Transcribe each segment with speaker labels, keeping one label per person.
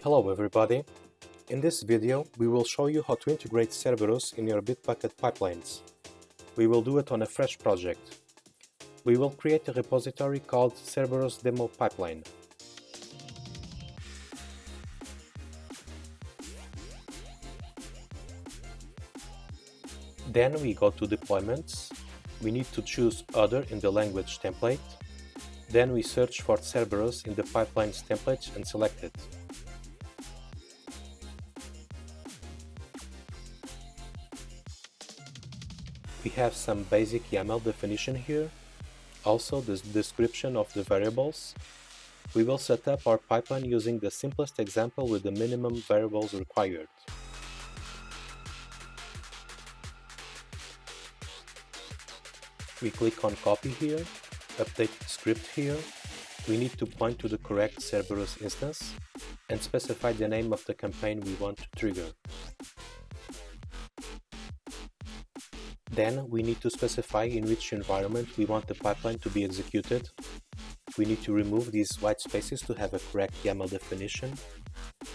Speaker 1: Hello everybody! In this video, we will show you how to integrate Cerberus in your Bitbucket pipelines. We will do it on a fresh project. We will create a repository called Cerberus Demo Pipeline. Then we go to Deployments. We need to choose Other in the language template. Then we search for Cerberus in the Pipelines template and select it. We have some basic YAML definition here, also the description of the variables. We will set up our pipeline using the simplest example with the minimum variables required. We click on copy here, update the script here. We need to point to the correct Cerberus instance and specify the name of the campaign we want to trigger. Then we need to specify in which environment we want the pipeline to be executed. We need to remove these white spaces to have a correct YAML definition.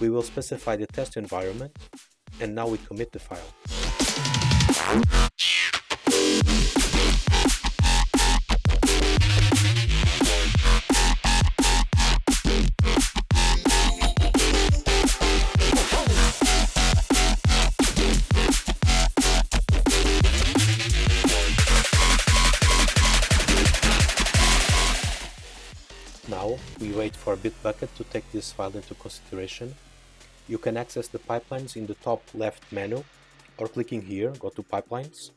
Speaker 1: We will specify the test environment, and now we commit the file. Now, we wait for Bitbucket to take this file into consideration. You can access the pipelines in the top left menu, or clicking here, go to Pipelines.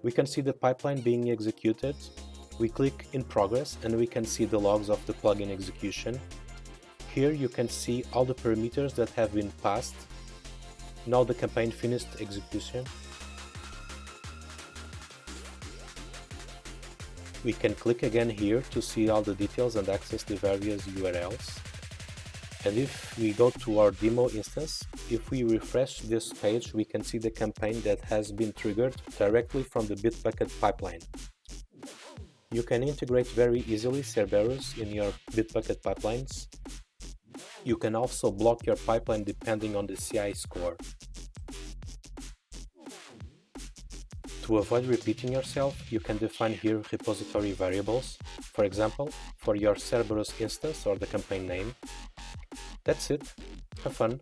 Speaker 1: We can see the pipeline being executed. We click in progress and we can see the logs of the plugin execution. Here you can see all the parameters that have been passed. Now the campaign finished execution. We can click again here to see all the details and access the various URLs. And if we go to our demo instance, if we refresh this page, we can see the campaign that has been triggered directly from the Bitbucket pipeline. You can integrate very easily Cerberus in your Bitbucket pipelines. You can also block your pipeline depending on the CI score. To avoid repeating yourself, you can define here repository variables, for example, for your Cerberus instance or the campaign name. That's it. Have fun!